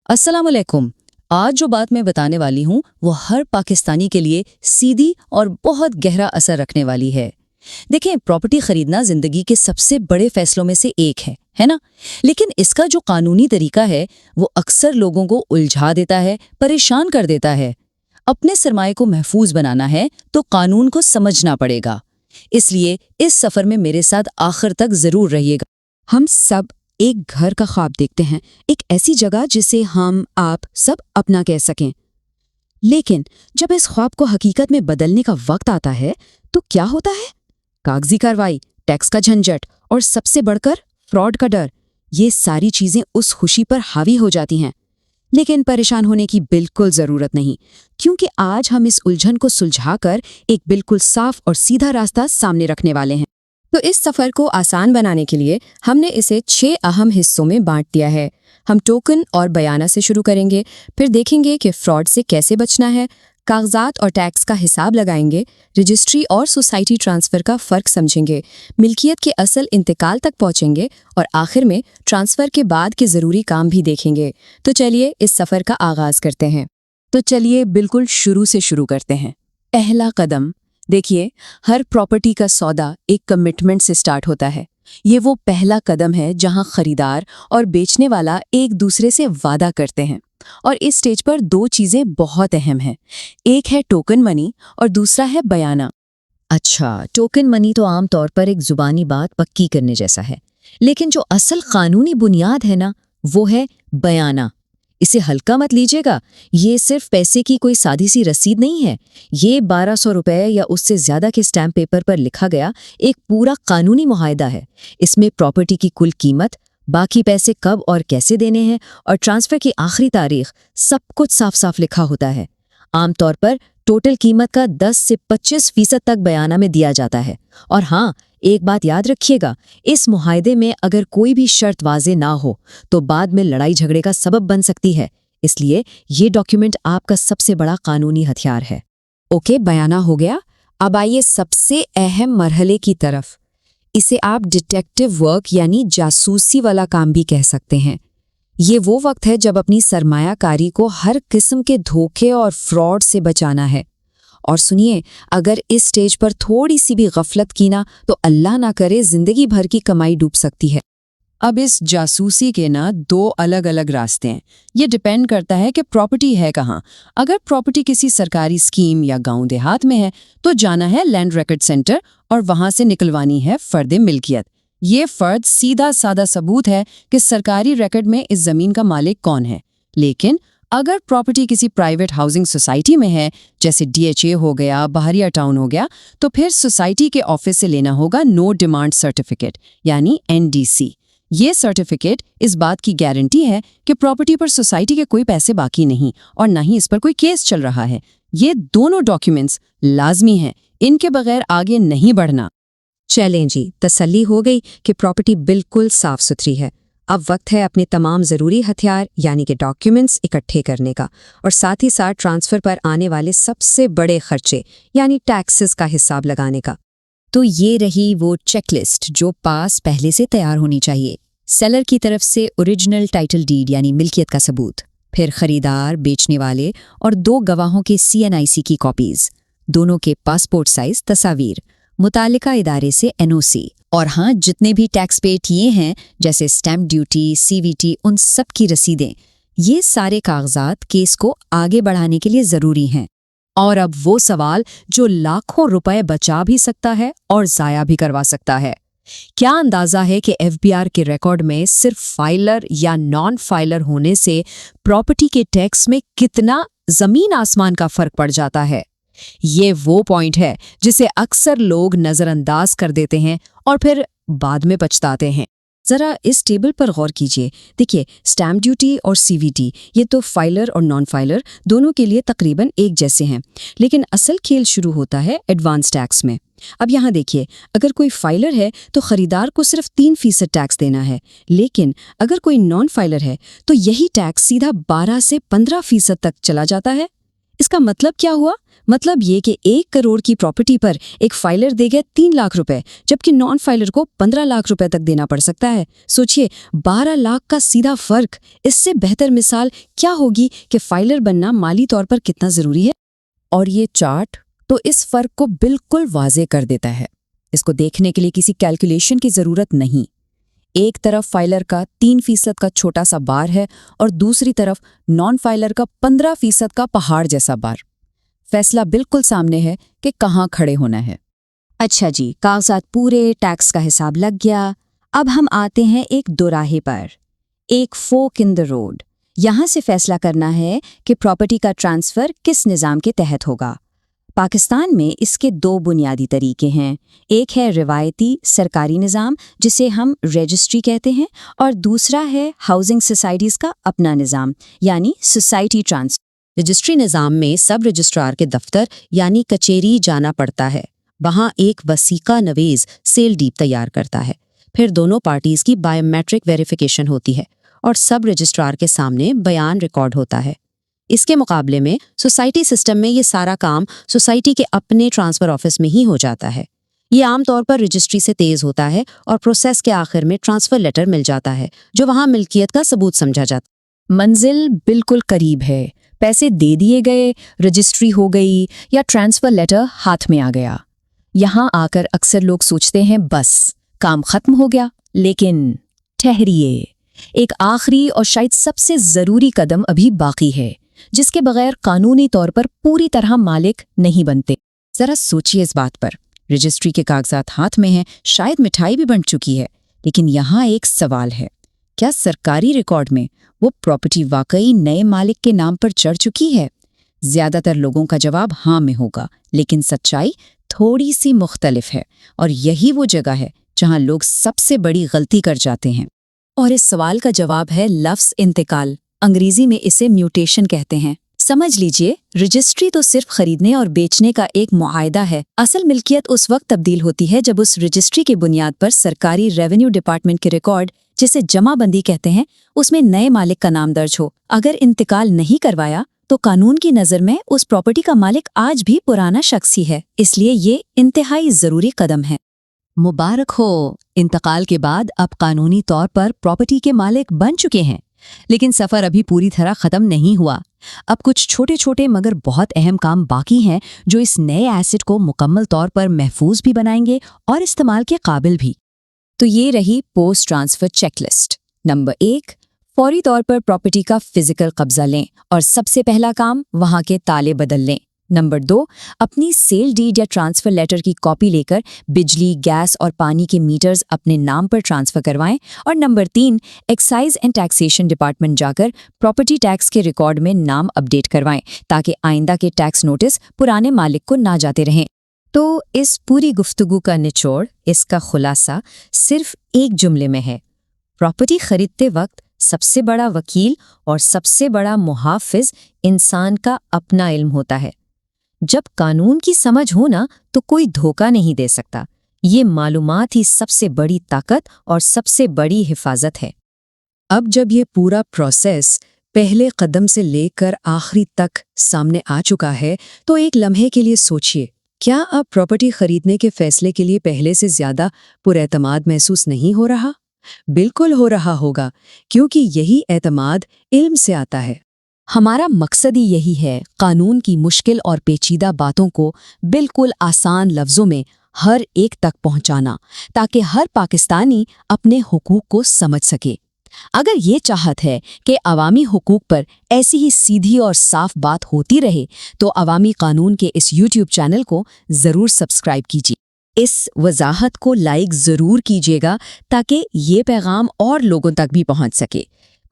अस्सलाम वालेकुम। आज जो बात मैं बताने वाली हूँ वो हर पाकिस्तानी के लिए सीधी और बहुत गहरा असर रखने वाली है। देखें, प्रॉपर्टी खरीदना जिंदगी के सबसे बड़े फैसलों में से एक है ना? लेकिन इसका जो कानूनी तरीका है वो अक्सर लोगों को उलझा देता है, परेशान कर देता है। अपने सरमाए को महफूज बनाना है तो कानून को समझना पड़ेगा। इसलिए इस सफर में मेरे साथ आखिर तक जरूर रहिएगा। हम सब एक घर का ख्वाब देखते हैं, एक ऐसी जगह जिसे हम आप सब अपना कह सकें। लेकिन जब इस ख्वाब को हकीकत में बदलने का वक्त आता है तो क्या होता है? कागजी कार्रवाई, टैक्स का झंझट और सबसे बढ़कर फ्रॉड का डर। ये सारी चीजें उस खुशी पर हावी हो जाती हैं। लेकिन परेशान होने की बिल्कुल जरूरत नहीं, क्योंकि आज हम इस उलझन को सुलझाकर एक बिल्कुल साफ और सीधा रास्ता सामने रखने वाले हैं। तो इस सफ़र को आसान बनाने के लिए हमने इसे 6 अहम हिस्सों में बांट दिया है। हम टोकन और बयाना से शुरू करेंगे, फिर देखेंगे कि फ्रॉड से कैसे बचना है, कागजात और टैक्स का हिसाब लगाएंगे, रजिस्ट्री और सोसाइटी ट्रांसफ़र का फ़र्क समझेंगे, मिल्कियत के असल इंतकाल तक पहुंचेंगे और आखिर में ट्रांसफ़र के बाद के ज़रूरी काम भी देखेंगे। तो चलिए इस सफ़र का आगाज़ करते हैं। तो चलिए बिल्कुल शुरू से शुरू करते हैं। पहला कदम। देखिए, हर प्रॉपर्टी का सौदा एक कमिटमेंट से स्टार्ट होता है। ये वो पहला कदम है जहां खरीदार और बेचने वाला एक दूसरे से वादा करते हैं। और इस स्टेज पर 2 चीजें बहुत अहम हैं। एक है टोकन मनी और दूसरा है बयाना। अच्छा, टोकन मनी तो आम तौर पर एक जुबानी बात पक्की करने जैसा है, लेकिन जो असल कानूनी बुनियाद है ना, वो है बयाना। इसे हल्का मत लीजिएगा। ये सिर्फ पैसे की कोई सादी सी रसीद नहीं है। ये 1200 रुपए या उससे ज्यादा के स्टैम्प पेपर पर लिखा गया एक पूरा कानूनी मुआहदा है। इसमें प्रॉपर्टी की कुल कीमत, बाकी पैसे कब और कैसे देने हैं और ट्रांसफर की आखिरी तारीख, सब कुछ साफ साफ लिखा होता है। आमतौर पर टोटल कीमत का 10 से 25% तक बयाना में दिया जाता है। और हाँ, एक बात याद रखिएगा, इस मुआहदे में अगर कोई भी शर्त वाज़े ना हो तो बाद में लड़ाई झगड़े का सबब बन सकती है। इसलिए ये डॉक्यूमेंट आपका सबसे बड़ा कानूनी हथियार है। ओके, बयाना हो गया। अब आइए सबसे अहम मरहले की तरफ। इसे आप डिटेक्टिव वर्क यानी जासूसी वाला काम भी कह सकते हैं। ये वो वक्त है जब अपनी सरमायाकारी को हर किस्म के धोखे और फ्रॉड से बचाना है। और सुनिए, अगर इस स्टेज पर थोड़ी सी भी गफलत की ना तो अल्लाह ना करे जिंदगी भर की कमाई डूब सकती है। अब इस जासूसी के ना 2 अलग अलग रास्ते हैं। ये डिपेंड करता है कि प्रॉपर्टी है कहाँ। अगर प्रॉपर्टी किसी सरकारी स्कीम या गांव देहात में है तो जाना है लैंड रिकॉर्ड सेंटर और वहां से निकलवानी है फर्द मिल्कियत। ये फर्द सीधा सादा सबूत है कि सरकारी रिकॉर्ड में इस जमीन का मालिक कौन है। लेकिन अगर प्रॉपर्टी किसी प्राइवेट हाउसिंग सोसाइटी में है, जैसे DHA हो गया, बहरिया टाउन हो गया, तो फिर सोसाइटी के ऑफिस से लेना होगा नो डिमांड सर्टिफिकेट यानी NDC। ये सर्टिफिकेट इस बात की गारंटी है कि प्रॉपर्टी पर सोसाइटी के कोई पैसे बाकी नहीं और ना ही इस पर कोई केस चल रहा है। ये दोनों डॉक्यूमेंट्स लाजमी हैं, इनके बगैर आगे नहीं बढ़ना। चलें जी, तसल्ली हो गई कि प्रॉपर्टी बिल्कुल साफ सुथरी है। अब वक्त है अपने तमाम ज़रूरी हथियार यानी कि डॉक्यूमेंट्स इकट्ठे करने का और साथ ही साथ ट्रांसफ़र पर आने वाले सबसे बड़े खर्चे यानी टैक्सेस का हिसाब लगाने का। तो ये रही वो चेकलिस्ट जो पास पहले से तैयार होनी चाहिए। सेलर की तरफ से ओरिजिनल टाइटल डीड यानी मिल्कियत का सबूत, फिर खरीदार, बेचने वाले और 2 गवाहों के CNIC की कॉपीज, दोनों के पासपोर्ट साइज तस्वीर, मुतालिका इदारे से NOC और हाँ, जितने भी टैक्स पे किए हैं जैसे स्टैम्प ड्यूटी, CVT, उन सब की रसीदें। ये सारे कागजात केस को आगे बढ़ाने के लिए ज़रूरी हैं। और अब वो सवाल जो लाखों रुपए बचा भी सकता है और ज़ाया भी करवा सकता है। क्या अंदाज़ा है कि FBR के रिकॉर्ड में सिर्फ फाइलर या नॉन फाइलर होने से प्रॉपर्टी के टैक्स में कितना ज़मीन आसमान का फ़र्क पड़ जाता है? ये वो पॉइंट है जिसे अक्सर लोग नज़रअंदाज कर देते हैं और फिर बाद में पछताते हैं। ज़रा इस टेबल पर गौर कीजिए। देखिए, स्टैम्प ड्यूटी और CVT ये तो फाइलर और नॉन फाइलर दोनों के लिए तकरीबन एक जैसे हैं, लेकिन असल खेल शुरू होता है एडवांस टैक्स में। अब यहाँ देखिए, अगर कोई फाइलर है तो खरीदार को सिर्फ 3% टैक्स देना है, लेकिन अगर कोई नॉन फाइलर है तो यही टैक्स सीधा 12 से 15% तक चला जाता है। اس کا مطلب کیا ہوا؟ مطلب یہ کہ 1 کروڑ کی پراپرٹی پر ایک فائلر دے گا 3 لاکھ روپے، جبکہ نان فائلر کو 15 لاکھ روپے تک دینا پڑ سکتا ہے۔ سوچئے 12 لاکھ کا سیدھا فرق۔ اس سے بہتر مثال کیا ہوگی کہ فائلر بننا مالی طور پر کتنا ضروری ہے؟ اور یہ چارٹ تو اس فرق کو بالکل واضح کر دیتا ہے۔ اس کو دیکھنے کے لیے کسی کیلکولیشن کی ضرورت نہیں۔ ایک طرف فائلر کا 3% کا چھوٹا سا بار ہے اور دوسری طرف نان فائلر کا 15% کا پہاڑ جیسا بار۔ فیصلہ بالکل سامنے ہے کہ کہاں کھڑے ہونا ہے۔ اچھا جی، کاغذات پورے، ٹیکس کا حساب لگ گیا۔ اب ہم آتے ہیں ایک دوراہے پر، ایک فورک ان دا روڈ۔ یہاں سے فیصلہ کرنا ہے کہ پراپرٹی کا ٹرانسفر کس نظام کے تحت ہوگا۔ پاکستان میں اس کے 2 بنیادی طریقے ہیں۔ ایک ہے روایتی سرکاری نظام جسے ہم رجسٹری کہتے ہیں، اور دوسرا ہے ہاؤسنگ سوسائٹیز کا اپنا نظام یعنی سوسائٹی ٹرانسفر۔ رجسٹری نظام میں سب رجسٹرار کے دفتر یعنی کچہری جانا پڑتا ہے۔ وہاں ایک وثیقہ نویز سیل ڈیڈ تیار کرتا ہے، پھر دونوں پارٹیز کی بائیو میٹرک ویریفیکیشن ہوتی ہے اور سب رجسٹرار کے سامنے بیان ریکارڈ ہوتا ہے۔ اس کے مقابلے میں سوسائٹی سسٹم میں یہ سارا کام سوسائٹی کے اپنے ٹرانسفر آفس میں ہی ہو جاتا ہے۔ یہ عام طور پر رجسٹری سے تیز ہوتا ہے اور پروسیس کے آخر میں ٹرانسفر لیٹر مل جاتا ہے جو وہاں ملکیت کا ثبوت سمجھا جاتا۔ منزل بالکل قریب ہے، پیسے دے دیے گئے، رجسٹری ہو گئی یا ٹرانسفر لیٹر ہاتھ میں آ گیا۔ یہاں آ کر اکثر لوگ سوچتے ہیں بس کام ختم ہو گیا، لیکن ٹھہریے، ایک آخری اور شاید سب سے ضروری قدم ابھی باقی ہے جس کے بغیر قانونی طور پر پوری طرح مالک نہیں بنتے۔ ذرا سوچیے اس بات پر۔ رجسٹری کے کاغذات ہاتھ میں ہیں، شاید مٹھائی بھی بن چکی ہے، لیکن یہاں ایک سوال ہے، کیا سرکاری ریکارڈ میں وہ پراپرٹی واقعی نئے مالک کے نام پر چڑھ چکی ہے؟ زیادہ تر لوگوں کا جواب ہاں میں ہوگا، لیکن سچائی تھوڑی سی مختلف ہے، اور یہی وہ جگہ ہے جہاں لوگ سب سے بڑی غلطی کر جاتے ہیں۔ اور اس سوال کا جواب ہے لفظ انتقال۔ انگریزی میں اسے میوٹیشن کہتے ہیں۔ سمجھ لیجئے، رجسٹری تو صرف خریدنے اور بیچنے کا ایک معاہدہ ہے۔ اصل ملکیت اس وقت تبدیل ہوتی ہے جب اس رجسٹری کی بنیاد پر سرکاری ریونیو ڈپارٹمنٹ کے ریکارڈ، جسے جمع بندی کہتے ہیں، اس میں نئے مالک کا نام درج ہو۔ اگر انتقال نہیں کروایا تو قانون کی نظر میں اس پراپرٹی کا مالک آج بھی پرانا شخص ہی ہے۔ اس لیے یہ انتہائی ضروری قدم ہے۔ مبارک ہو، انتقال کے بعد اب قانونی طور پر پراپرٹی کے مالک بن چکے ہیں۔ لیکن سفر ابھی پوری طرح ختم نہیں ہوا۔ اب کچھ چھوٹے چھوٹے مگر بہت اہم کام باقی ہیں جو اس نئے ایسٹ کو مکمل طور پر محفوظ بھی بنائیں گے اور استعمال کے قابل بھی۔ تو یہ رہی post transfer check list. Number 1، فوری طور پر پراپرٹی کا فزیکل قبضہ لیں اور سب سے پہلا کام وہاں کے تالے بدل لیں۔ نمبر 2، اپنی سیل ڈیڈ یا ٹرانسفر لیٹر کی کاپی لے کر بجلی، گیس اور پانی کے میٹرز اپنے نام پر ٹرانسفر کروائیں۔ اور number 3، excise and taxation department جا کر پراپرٹی ٹیکس کے ریکارڈ میں نام اپڈیٹ کروائیں تاکہ آئندہ کے ٹیکس نوٹس پرانے مالک کو نہ جاتے رہیں۔ تو اس پوری گفتگو کا نچوڑ، اس کا خلاصہ صرف ایک جملے میں ہے: پراپرٹی خریدتے وقت سب سے بڑا وکیل اور سب سے بڑا محافظ انسان کا اپنا علم ہوتا ہے۔ جب قانون کی سمجھ ہو نا تو کوئی دھوکہ نہیں دے سکتا۔ یہ معلومات ہی سب سے بڑی طاقت اور سب سے بڑی حفاظت ہے۔ اب جب یہ پورا پروسیس پہلے قدم سے لے کر آخری تک سامنے آ چکا ہے تو ایک لمحے کے لیے سوچئے، کیا اب پراپرٹی خریدنے کے فیصلے کے لیے پہلے سے زیادہ پراعتماد محسوس نہیں ہو رہا؟ بالکل ہو رہا ہوگا، کیونکہ یہی اعتماد علم سے آتا ہے۔ ہمارا مقصد ہی یہی ہے، قانون کی مشکل اور پیچیدہ باتوں کو بالکل آسان لفظوں میں ہر ایک تک پہنچانا تاکہ ہر پاکستانی اپنے حقوق کو سمجھ سکے۔ اگر یہ چاہت ہے کہ عوامی حقوق پر ایسی ہی سیدھی اور صاف بات ہوتی رہے تو عوامی قانون کے اس یوٹیوب چینل کو ضرور سبسکرائب کیجیے۔ اس وضاحت کو لائک ضرور کیجیے گا تاکہ یہ پیغام اور لوگوں تک بھی پہنچ سکے۔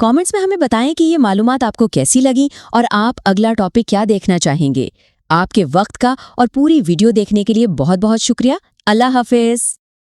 کامنٹس میں ہمیں بتائیں کہ یہ معلومات آپ کو کیسی لگیں اور آپ اگلا ٹاپک کیا دیکھنا چاہیں گے۔ آپ کے وقت کا اور پوری ویڈیو دیکھنے کے لیے بہت بہت شکریہ۔ اللہ حافظ۔